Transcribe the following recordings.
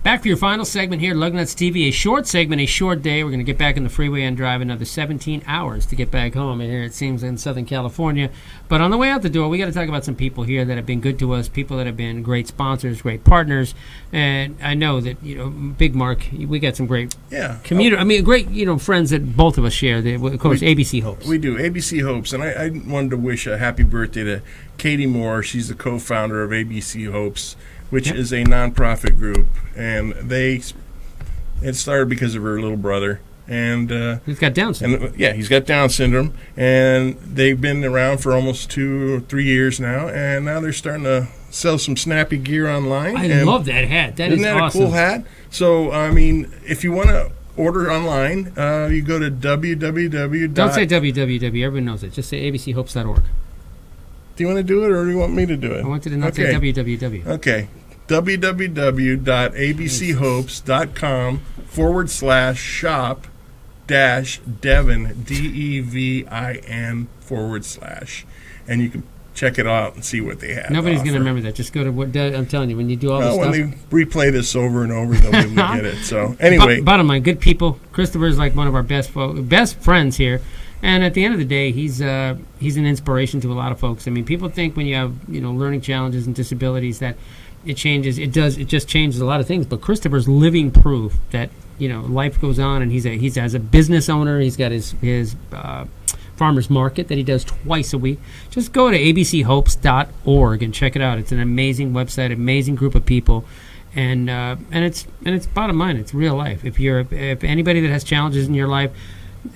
Back for your final segment here, Lug Nutzz TV. A short segment, a short day. We're going to get back on the freeway and drive another 17 hours to get back home. And here it seems in Southern California. But on the way out the door, we got to talk about some people here that have been good to us, people that have been great sponsors, great partners. And I know that, Big Mark, we got some great community. Great, friends that both of us share. Of course, ABC Hopes. We do, ABC Hopes. And I wanted to wish a happy birthday to Katie Moore. She's the co-founder of ABC Hopes, which is a nonprofit group, and it started because of her little brother, and he's got Down syndrome. He's got Down syndrome, and they've been around for almost 2 or 3 years now, and now they're starting to sell some snappy gear online. I love that hat. Isn't that awesome. A cool hat? So, if you want to order online, you go to www. Don't say www. Everyone knows it. Just say abchopes.org. Do you want to do it, or do you want me to do it? I want you to not say www. Okay. www.abchopes.com/shop-devin, DEVIN /. And you can check it out and see what they have. Nobody's going to remember that. Just go to what I'm telling you, when you do all this stuff. When they replay this over and over, they'll be able to get it. So, anyway. Bottom line, good people. Christopher's like one of our best friends here. And at the end of the day, he's an inspiration to a lot of folks. People think when you have learning challenges and disabilities that it changes. It does. It just changes a lot of things. But Christopher's living proof that life goes on, and he's as a business owner. He's got his farmers market that he does twice a week. Just go to abchopes.org and check it out. It's an amazing website, amazing group of people, and it's bottom line. It's real life. If anybody that has challenges in your life.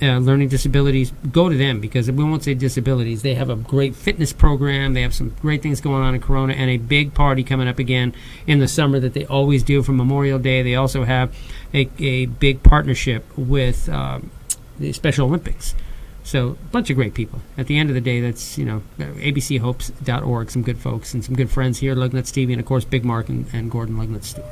Learning disabilities, go to them, because we won't say disabilities. They have a great fitness program. They have some great things going on in Corona, and a big party coming up again in the summer that they always do for Memorial Day. They also have a big partnership with the Special Olympics. So a bunch of great people. At the end of the day, that's abchopes.org. Some good folks and some good friends here, Lug Nutzz TV, and of course Big Mark and Gordon Lug Nutzz Stewart.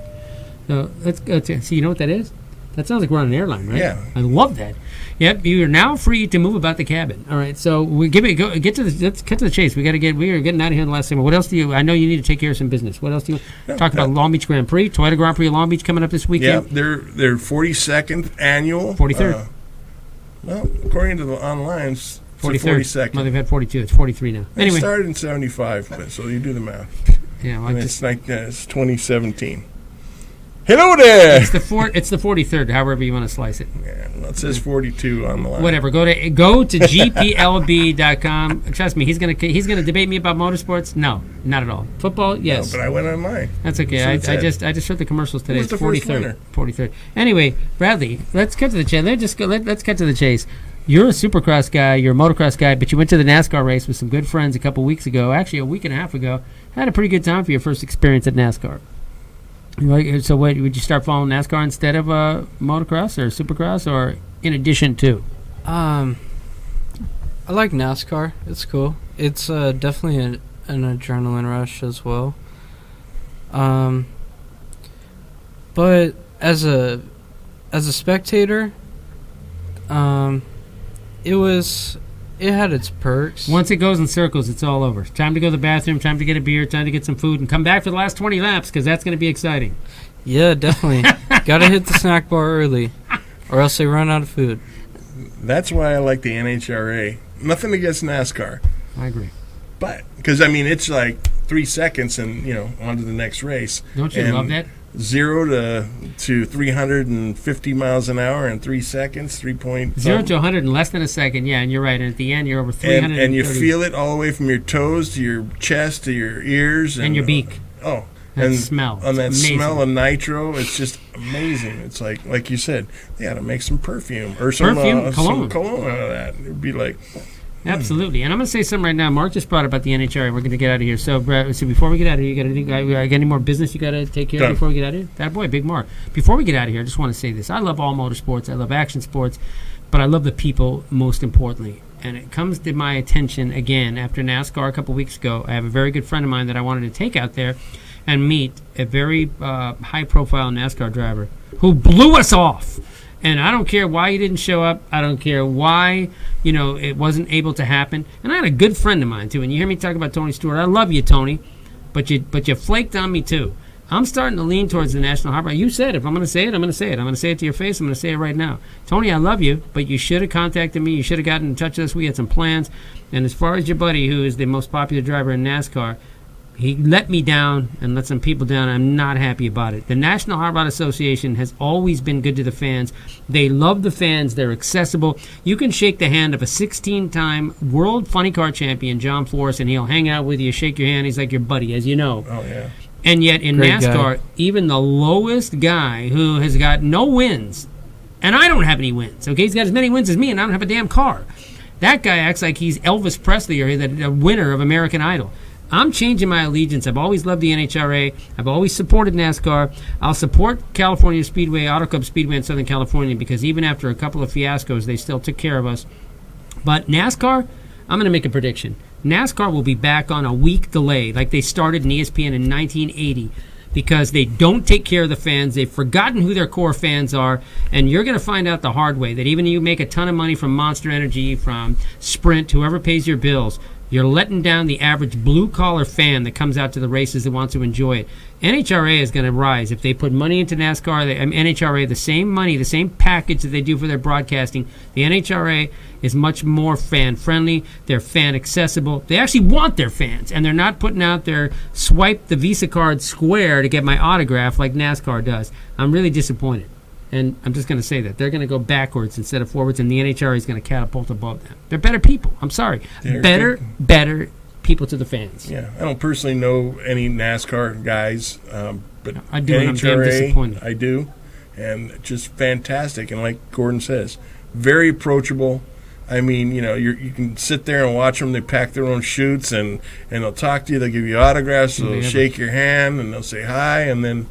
So let's go to see. You know what that is? That sounds like we're on an airline, right? Yeah. I love that. Yep, you are now free to move about the cabin. All right, so let's cut to the chase. We are getting out of here in the last segment. What else do you? I know you need to take care of some business. What else do you talk about? Long Beach Grand Prix, Toyota Grand Prix of Long Beach coming up this weekend. Yeah, their 42nd annual. 43rd. Well, according to the online, it's 42nd. Well, they've had 42. It's 43 now. Anyway, it started in 75, so you do the math. Yeah, well, it's 2017. Hello there. It's the 43rd, however you want to slice it. Yeah, well, it says 42 on the line. Whatever. Go to gplb.com. Trust me, he's gonna debate me about motorsports. No, not at all. Football, yes. No, but I went on mine. That's okay. I just heard the commercials today. Who's It's the 43rd. 43rd. Anyway, Bradley, let's cut to the chase. Let's cut to the chase. You're a Supercross guy. You're a motocross guy, but you went to the NASCAR race with some good friends a couple weeks ago. Actually, a week and a half ago. Had a pretty good time for your first experience at NASCAR. So would you start following NASCAR instead of motocross or Supercross, or in addition to? I like NASCAR. It's cool. It's definitely an adrenaline rush as well. But as a spectator, it had its perks. Once it goes in circles, it's all over. Time to go to the bathroom, time to get a beer, time to get some food, and come back for the last 20 laps, because that's going to be exciting. Yeah, definitely. Got to hit the snack bar early, or else they run out of food. That's why I like the NHRA. Nothing against NASCAR. I agree. But, because, it's like 3 seconds and, on to the next race. Don't you love that? 0 to 350 miles an hour in 3 seconds, 3.0 0 to 100 in less than a second, yeah, and you're right. And at the end, you're over 300. And you feel it all the way from your toes to your chest to your ears. And your beak. And smell. On that smell of nitro, it's just amazing. It's like you said, they got to make some perfume or some cologne. Some cologne out of that. It would be like... Absolutely. And I'm going to say something right now. Mark just brought about the NHRA. We're going to get out of here. So before we get out of here, you got any more business you got to take care of before we get out of here? That boy, Big Mark. Before we get out of here, I just want to say this. I love all motorsports. I love action sports. But I love the people most importantly. And it comes to my attention again after NASCAR a couple weeks ago. I have a very good friend of mine that I wanted to take out there and meet a very high-profile NASCAR driver who blew us off. And I don't care why you didn't show up. I don't care why, it wasn't able to happen. And I had a good friend of mine, too. And you hear me talk about Tony Stewart. I love you, Tony. But you flaked on me, too. I'm starting to lean towards the National Harbor. You said if I'm going to say it, I'm going to say it. I'm going to say it to your face. I'm going to say it right now. Tony, I love you, but you should have contacted me. You should have gotten in touch with us. We had some plans. And as far as your buddy, who is the most popular driver in NASCAR, he let me down and let some people down. I'm not happy about it. The National Harbor Association has always been good to the fans. They love the fans. They're accessible. You can shake the hand of a 16-time world funny car champion, John Force, and he'll hang out with you, shake your hand. He's like your buddy, as you know. Oh, yeah. And yet in Great NASCAR, guy. even the lowest guy who has got no wins, and I don't have any wins, okay? He's got as many wins as me, and I don't have a damn car. That guy acts like he's Elvis Presley or the winner of American Idol. I'm changing my allegiance. I've always loved the NHRA. I've always supported NASCAR. I'll support California Speedway, Auto Club Speedway in Southern California, because even after a couple of fiascos, they still took care of us. But NASCAR, I'm going to make a prediction. NASCAR will be back on a week delay, like they started in ESPN in 1980, because they don't take care of the fans. They've forgotten who their core fans are, and you're going to find out the hard way that even if you make a ton of money from Monster Energy, from Sprint, whoever pays your bills, you're letting down the average blue-collar fan that comes out to the races that wants to enjoy it. NHRA is going to rise. If they put money into NASCAR, NHRA, the same money, the same package that they do for their broadcasting, the NHRA is much more fan-friendly. They're fan-accessible. They actually want their fans, and they're not putting out their swipe the Visa card square to get my autograph like NASCAR does. I'm really disappointed. And I'm just going to say that. They're going to go backwards instead of forwards, and the NHRA is going to catapult above them. They're better people. I'm sorry. Better people to the fans. Yeah, I don't personally know any NASCAR guys, but I do, and I'm damn disappointed. I do, and just fantastic. And like Gordon says, very approachable. I mean, you can sit there and watch them. They pack their own chutes, and they'll talk to you. They'll give you autographs. They'll shake your hand, and they'll say hi, and then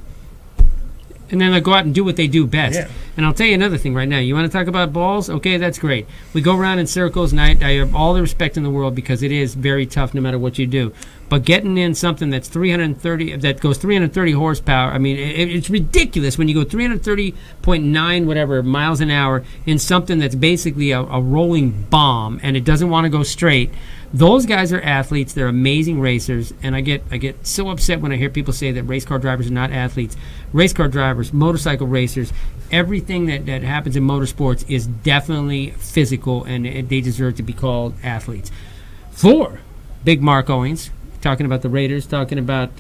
they'll go out and do what they do best. Yeah. And I'll tell you another thing right now. You want to talk about balls? Okay, that's great. We go around in circles, and I have all the respect in the world, because it is very tough no matter what you do. But getting in something that's 330, that goes 330 horsepower, I mean, it's ridiculous when you go 330.9 whatever miles an hour in something that's basically a rolling bomb, and it doesn't want to go straight. Those guys are athletes. They're amazing racers, and I get so upset when I hear people say that race car drivers are not athletes. Race car drivers, motorcycle racers, everything that happens in motorsports is definitely physical, and they deserve to be called athletes. For Big Mark Owens, talking about the Raiders, talking about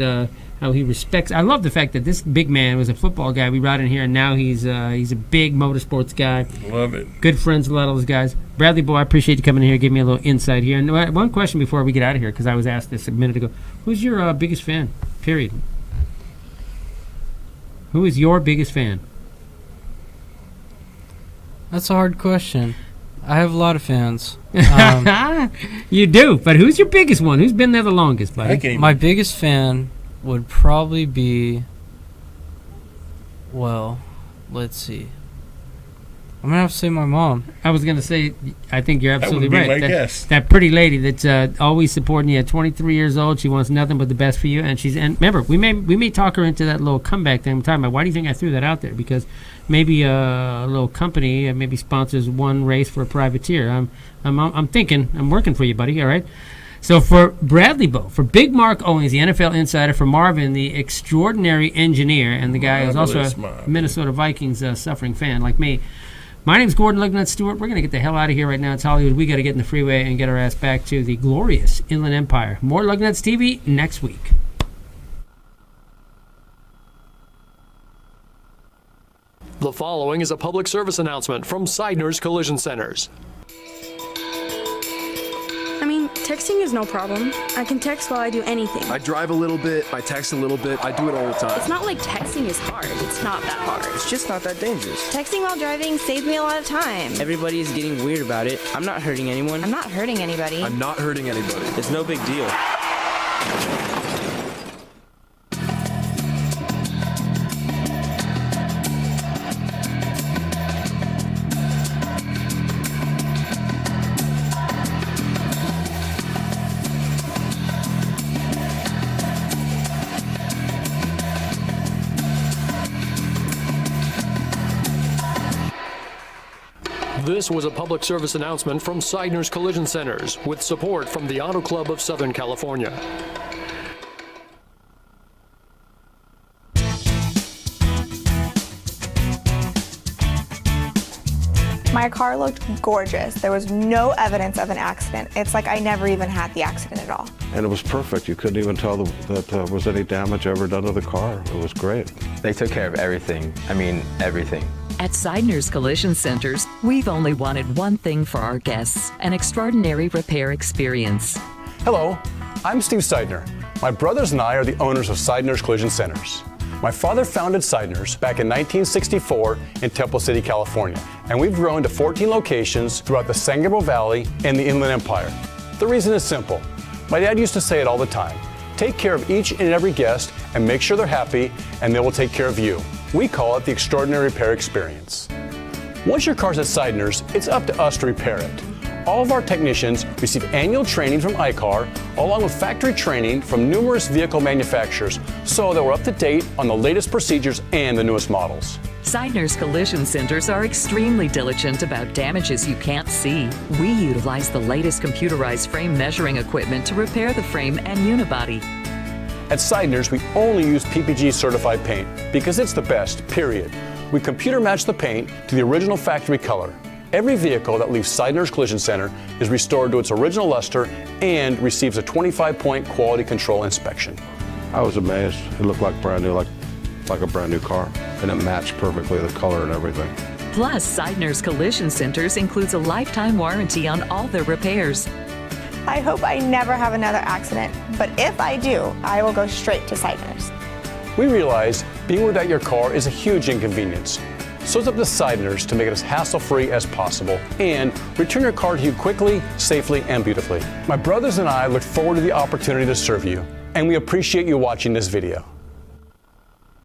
how he respects. I love the fact that this big man was a football guy. We brought in here, and now he's a big motorsports guy. Love it. Good friends with a lot of those guys. Bradley, boy, I appreciate you coming in here, give me a little insight here. And one question before we get out of here, because I was asked this a minute ago. Who's your biggest fan? Period. Who is your biggest fan? That's a hard question. I have a lot of fans. You do, but who's your biggest one? Who's been there the longest, buddy? My biggest fan would probably be, well, let's see. I'm going to have to say my mom. I was going to say, I think you're absolutely that would be right. My guess. That pretty lady that's always supporting you at 23 years old. She wants nothing but the best for you. And remember, we may talk her into that little comeback thing. I'm talking about, why do you think I threw that out there? Because maybe a little company maybe sponsors one race for a privateer. I'm thinking, I'm working for you, buddy, all right? So for Bradley Bowe, for Big Mark Owens, the NFL insider, for Marvin, the extraordinary engineer, and the guy who's also a Minnesota Vikings suffering fan like me, my name's Gordon Lug Nutzz Stewart. We're going to get the hell out of here right now. It's Hollywood. We got to get in the freeway and get our ass back to the glorious Inland Empire. More Lug Nutzz TV next week. The following is a public service announcement from Seidner's Collision Centers. Texting is no problem. I can text while I do anything. I drive a little bit, I text a little bit, I do it all the time. It's not like texting is hard. It's not that hard. It's just not that dangerous. Texting while driving saves me a lot of time. Everybody is getting weird about it. I'm not hurting anyone. I'm not hurting anybody. I'm not hurting anybody. It's no big deal. This was a public service announcement from Seidner's Collision Centers with support from the Auto Club of Southern California. My car looked gorgeous. There was no evidence of an accident. It's like I never even had the accident at all. And it was perfect. You couldn't even tell that there was any damage ever done to the car. It was great. They took care of everything. I mean, everything. At Seidner's Collision Centers, we've only wanted one thing for our guests, an extraordinary repair experience. Hello, I'm Steve Seidner. My brothers and I are the owners of Seidner's Collision Centers. My father founded Seidner's back in 1964 in Temple City, California, and we've grown to 14 locations throughout the San Gabriel Valley and the Inland Empire. The reason is simple. My dad used to say it all the time. Take care of each and every guest and make sure they're happy, and they will take care of you. We call it the extraordinary repair experience. Once your car's at Seidner's, it's up to us to repair it. All of our technicians receive annual training from iCar, along with factory training from numerous vehicle manufacturers, so that we're up to date on the latest procedures and the newest models. Seidner's Collision Centers are extremely diligent about damages you can't see. We utilize the latest computerized frame measuring equipment to repair the frame and unibody. At Seidner's, we only use PPG certified paint because it's the best, period. We computer match the paint to the original factory color. Every vehicle that leaves Seidner's Collision Center is restored to its original luster and receives a 25-point quality control inspection. I was amazed. It looked like brand new, like a brand new car. And it matched perfectly the color and everything. Plus, Seidner's Collision Centers includes a lifetime warranty on all their repairs. I hope I never have another accident, but if I do, I will go straight to Seidner's. We realize being without your car is a huge inconvenience. So it's up to Seidner's to make it as hassle-free as possible and return your car to you quickly, safely, and beautifully. My brothers and I look forward to the opportunity to serve you, and we appreciate you watching this video.